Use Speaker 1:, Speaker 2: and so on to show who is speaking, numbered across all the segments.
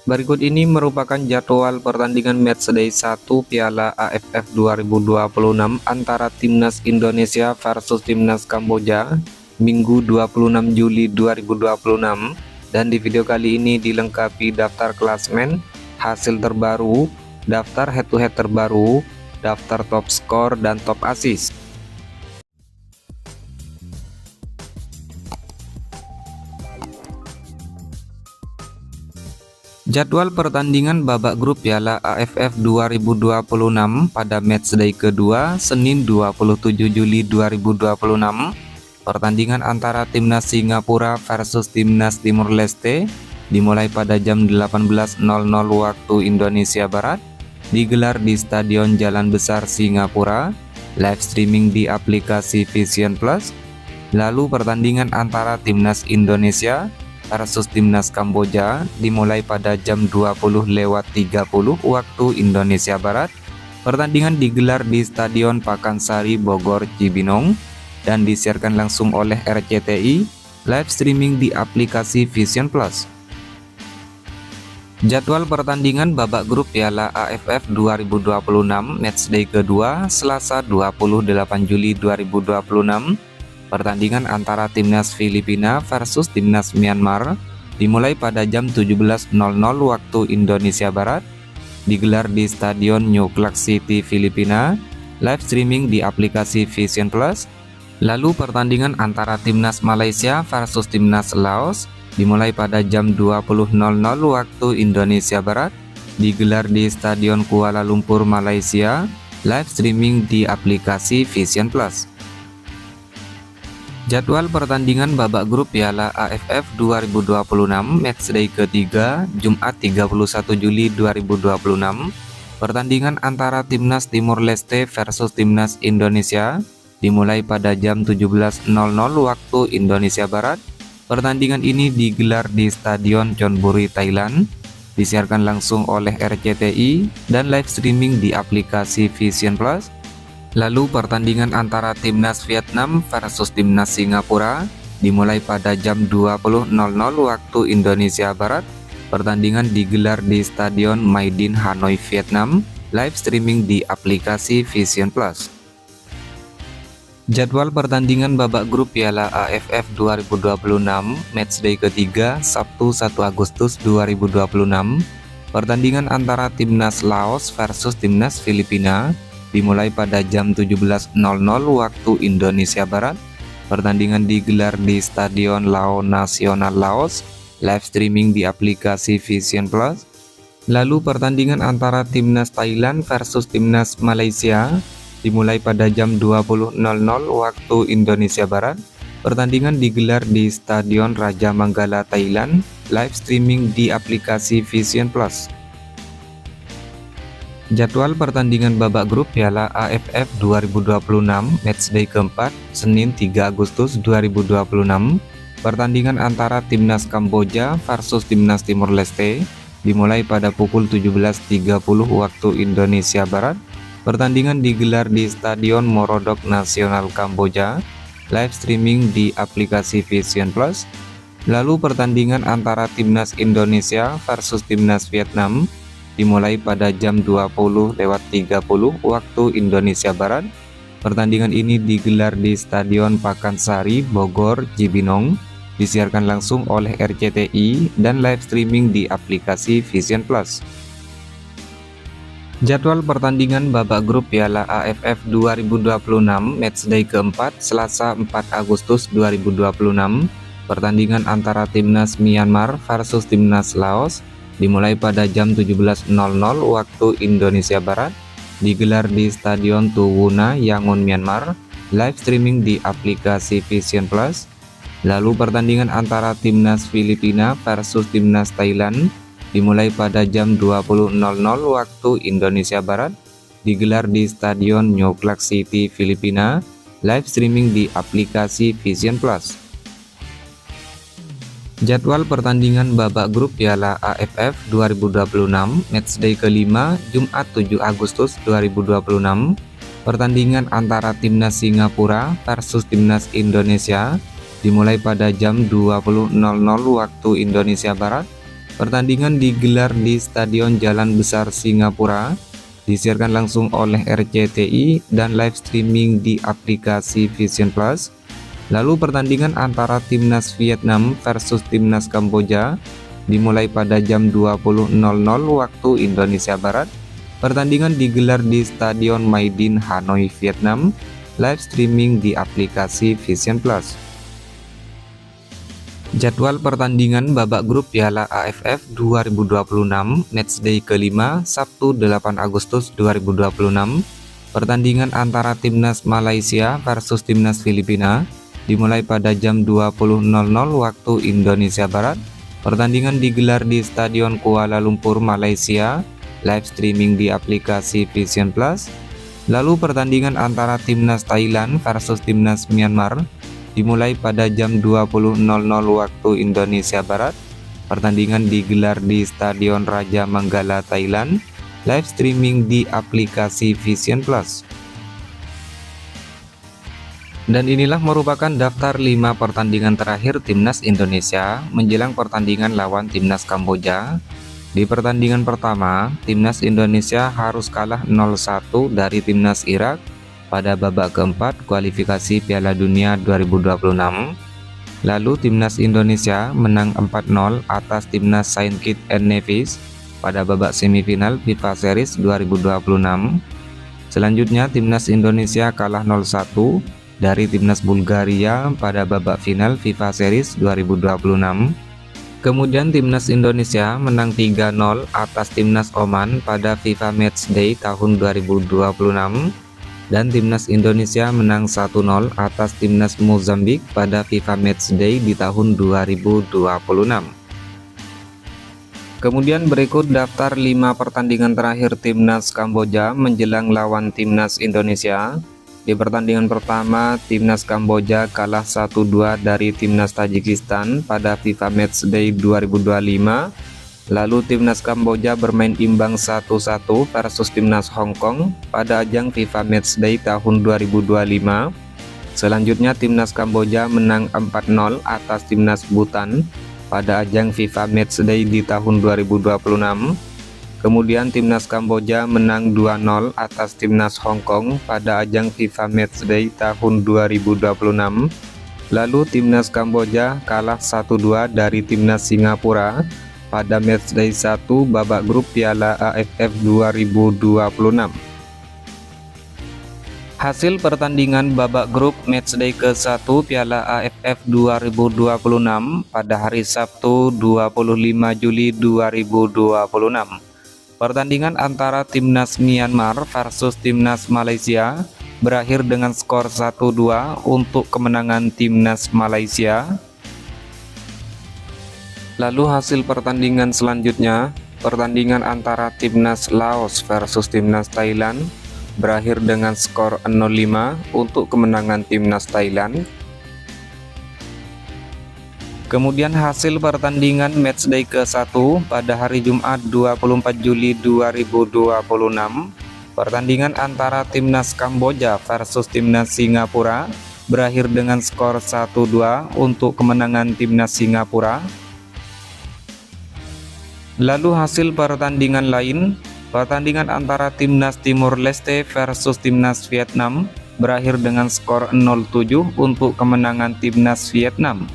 Speaker 1: Berikut ini merupakan jadwal pertandingan matchday 1 Piala AFF 2026 antara Timnas Indonesia versus Timnas Kamboja Minggu 26 Juli 2026, dan di video kali ini dilengkapi daftar klasmen, hasil terbaru, daftar head to head terbaru, daftar top skor dan top assist. Jadwal pertandingan babak grup Piala AFF 2026 pada matchday kedua Senin 27 Juli 2026. Pertandingan antara Timnas Singapura versus Timnas Timur Leste dimulai pada jam 18.00 waktu Indonesia Barat, digelar di Stadion Jalan Besar Singapura, live streaming di aplikasi Vision Plus. Lalu pertandingan antara Timnas Indonesia versus Timnas Kamboja dimulai pada jam 20.30 waktu Indonesia Barat. Pertandingan digelar di Stadion Pakansari Bogor Cibinong dan disiarkan langsung oleh RCTI, live streaming di aplikasi Vision Plus. Jadwal pertandingan babak grup Piala AFF 2026 matchday kedua Selasa 28 Juli 2026. Pertandingan antara Timnas Filipina versus Timnas Myanmar dimulai pada jam 17.00 waktu Indonesia Barat, digelar di Stadion New Clark City, Filipina, live streaming di aplikasi Vision Plus. Lalu pertandingan antara Timnas Malaysia versus Timnas Laos dimulai pada jam 20.00 waktu Indonesia Barat, digelar di Stadion Kuala Lumpur, Malaysia, live streaming di aplikasi Vision Plus. Jadwal pertandingan babak grup Piala AFF 2026 matchday ketiga Jumat 31 Juli 2026. Pertandingan antara Timnas Timur Leste versus Timnas Indonesia dimulai pada jam 17.00 waktu Indonesia Barat. Pertandingan ini digelar di Stadion Chonburi, Thailand, disiarkan langsung oleh RCTI dan live streaming di aplikasi Vision Plus. Lalu pertandingan antara Timnas Vietnam versus Timnas Singapura dimulai pada jam 20.00 waktu Indonesia Barat. Pertandingan digelar di Stadion Mai Dinh, Hanoi, Vietnam, live streaming di aplikasi Vision Plus. Jadwal pertandingan babak grup Piala AFF 2026 matchday ketiga Sabtu 1 Agustus 2026. Pertandingan antara Timnas Laos versus Timnas Filipina dimulai pada jam 17.00 waktu Indonesia Barat. Pertandingan digelar di Stadion Lao Nasional Laos, live streaming di aplikasi Vision Plus. Lalu pertandingan antara Timnas Thailand versus Timnas Malaysia dimulai pada jam 20.00 waktu Indonesia Barat. Pertandingan digelar di Stadion Raja Manggala, Thailand, live streaming di aplikasi Vision Plus. Jadwal pertandingan babak grup Piala AFF 2026 matchday keempat Senin 3 Agustus 2026. Pertandingan antara Timnas Kamboja versus Timnas Timur Leste dimulai pada pukul 17.30 waktu Indonesia Barat. Pertandingan digelar di Stadion Morodok Nasional Kamboja, live streaming di aplikasi Vision Plus. Lalu pertandingan antara Timnas Indonesia versus Timnas Vietnam dimulai pada jam 20.30 waktu Indonesia Barat. Pertandingan ini digelar di Stadion Pakansari Bogor Cibinong, disiarkan langsung oleh RCTI dan live streaming di aplikasi Vision Plus. Jadwal pertandingan babak grup Piala AFF 2026 matchday keempat Selasa 4 Agustus 2026. Pertandingan antara Timnas Myanmar versus Timnas Laos dimulai pada jam 17.00 waktu Indonesia Barat, digelar di Stadion Tuwuna, Yangon, Myanmar, live streaming di aplikasi Vision Plus. Lalu pertandingan antara Timnas Filipina versus Timnas Thailand dimulai pada jam 20.00 waktu Indonesia Barat, digelar di Stadion New Clark City, Filipina, live streaming di aplikasi Vision Plus. Jadwal pertandingan babak grup Piala AFF 2026 matchday kelima Jumat 7 Agustus 2026. Pertandingan antara Timnas Singapura versus Timnas Indonesia dimulai pada jam 20.00 waktu Indonesia Barat. Pertandingan digelar di Stadion Jalan Besar Singapura, disiarkan langsung oleh RCTI dan live streaming di aplikasi Vision Plus. Lalu pertandingan antara timnas Vietnam versus timnas Kamboja dimulai pada jam 20.00 waktu Indonesia Barat. Pertandingan digelar di Stadion Mai Dinh, Hanoi, Vietnam, live streaming di aplikasi Vision Plus. Jadwal pertandingan babak grup Piala AFF 2026 Matchday kelima Sabtu 8 Agustus 2026. Pertandingan antara timnas Malaysia versus timnas Filipina dimulai pada jam 20.00 waktu Indonesia Barat. Pertandingan digelar di Stadion Kuala Lumpur, Malaysia, live streaming di aplikasi Vision Plus. Lalu pertandingan antara timnas Thailand versus timnas Myanmar dimulai pada jam 20.00 waktu Indonesia Barat. Pertandingan digelar di Stadion Raja Manggala, Thailand, live streaming di aplikasi Vision Plus. Dan inilah merupakan daftar 5 pertandingan terakhir timnas Indonesia menjelang pertandingan lawan timnas Kamboja. Di pertandingan pertama, timnas Indonesia harus kalah 0-1 dari timnas Irak pada babak keempat kualifikasi Piala Dunia 2026. Lalu timnas Indonesia menang 4-0 atas timnas Saint Kitts and Nevis pada babak semifinal FIFA Series 2026. Selanjutnya timnas Indonesia kalah 0-1 dari timnas Bulgaria pada babak final FIFA Series 2026. Kemudian timnas Indonesia menang 3-0 atas timnas Oman pada FIFA Matchday tahun 2026. Dan timnas Indonesia menang 1-0 atas timnas Mozambik pada FIFA Matchday di tahun 2026. Kemudian berikut daftar 5 pertandingan terakhir timnas Kamboja menjelang lawan timnas Indonesia. Di pertandingan pertama, timnas Kamboja kalah 1-2 dari timnas Tajikistan pada FIFA Matchday 2025. Lalu timnas Kamboja bermain imbang 1-1 versus timnas Hong Kong pada ajang FIFA Matchday tahun 2025. Selanjutnya timnas Kamboja menang 4-0 atas timnas Bhutan pada ajang FIFA Matchday di tahun 2026. Kemudian timnas Kamboja menang 2-0 atas timnas Hong Kong pada ajang FIFA Matchday tahun 2026. Lalu timnas Kamboja kalah 1-2 dari timnas Singapura pada Matchday 1 babak grup Piala AFF 2026. Hasil pertandingan babak grup Matchday ke-1 Piala AFF 2026 pada hari Sabtu 25 Juli 2026. Pertandingan antara timnas Myanmar versus timnas Malaysia berakhir dengan skor 1-2 untuk kemenangan timnas Malaysia. Lalu hasil pertandingan selanjutnya, pertandingan antara timnas Laos versus timnas Thailand berakhir dengan skor 0-5 untuk kemenangan timnas Thailand. Kemudian hasil pertandingan Matchday ke-1 pada hari Jumat 24 Juli 2026, pertandingan antara timnas Kamboja versus timnas Singapura berakhir dengan skor 1-2 untuk kemenangan timnas Singapura. Lalu hasil pertandingan lain, pertandingan antara timnas Timur Leste versus timnas Vietnam berakhir dengan skor 0-7 untuk kemenangan timnas Vietnam.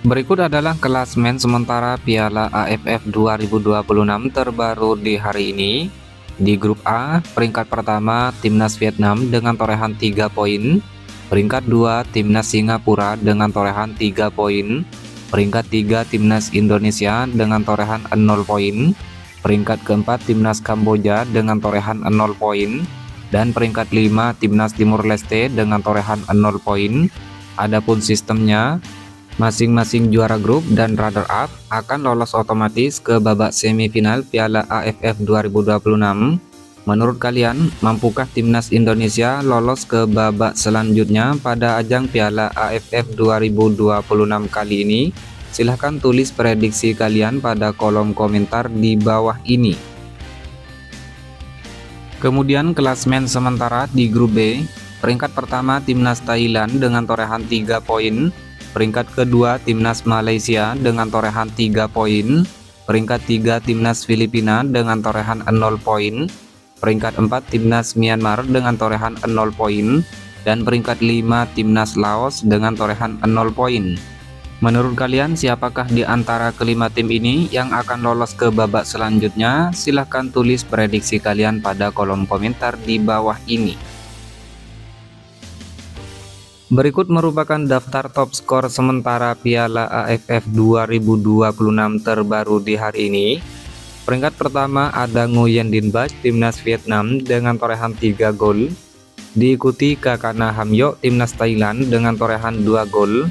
Speaker 1: Berikut adalah klasmen sementara Piala AFF 2026 terbaru di hari ini. Di grup A, peringkat pertama timnas Vietnam dengan torehan 3 poin. Peringkat 2 timnas Singapura dengan torehan 3 poin. Peringkat 3 timnas Indonesia dengan torehan 0 poin. Peringkat keempat timnas Kamboja dengan torehan 0 poin. Dan peringkat 5 timnas Timur Leste dengan torehan 0 poin. Adapun sistemnya, masing-masing juara grup dan runner-up akan lolos otomatis ke babak semifinal Piala AFF 2026. Menurut kalian, mampukah timnas Indonesia lolos ke babak selanjutnya pada ajang Piala AFF 2026 kali ini? Silahkan tulis prediksi kalian pada kolom komentar di bawah ini. Kemudian klasmen sementara di grup B, peringkat pertama timnas Thailand dengan torehan 3 poin. Peringkat kedua Timnas Malaysia dengan torehan 3 poin. Peringkat 3 Timnas Filipina dengan torehan 0 poin. Peringkat 4 Timnas Myanmar dengan torehan 0 poin. Dan peringkat 5 Timnas Laos dengan torehan 0 poin. Menurut kalian siapakah di antara kelima tim ini yang akan lolos ke babak selanjutnya? Silahkan tulis prediksi kalian pada kolom komentar di bawah ini. Berikut merupakan daftar top skor sementara Piala AFF 2026 terbaru di hari ini. Peringkat pertama ada Nguyen Dinh Bach Timnas Vietnam dengan torehan 3 gol. Diikuti Kakana Hamyok Timnas Thailand dengan torehan 2 gol.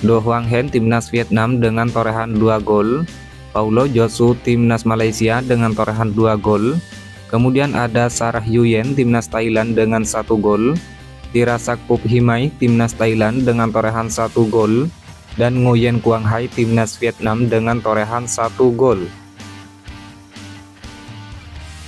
Speaker 1: Do Hwang Hen Timnas Vietnam dengan torehan 2 gol. Paulo Josu Timnas Malaysia dengan torehan 2 gol. Kemudian ada Sarah Yuyen Timnas Thailand dengan 1 gol. Tirasak Phuphimai Timnas Thailand dengan torehan 1 gol. Dan Nguyen Quang Hai Timnas Vietnam dengan torehan 1 gol.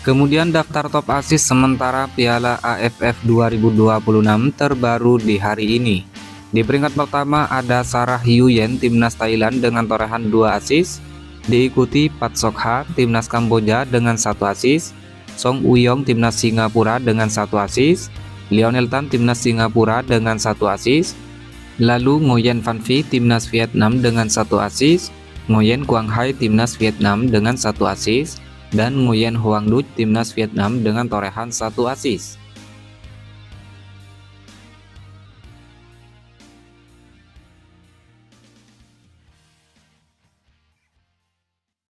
Speaker 1: Kemudian daftar top assist sementara Piala AFF 2026 terbaru di hari ini. Di peringkat pertama ada Sarah Yuyen Timnas Thailand dengan torehan 2 assist. Diikuti Pat Sok Ha Timnas Kamboja dengan 1 assist. Song Uyong Timnas Singapura dengan 1 assist. Lionel Tan Timnas Singapura dengan 1 assist. Lalu Nguyen Van Phi Timnas Vietnam dengan 1 assist. Nguyen Quang Hai Timnas Vietnam dengan 1 assist. Dan Nguyen Hoang Duc Timnas Vietnam dengan torehan 1 assist.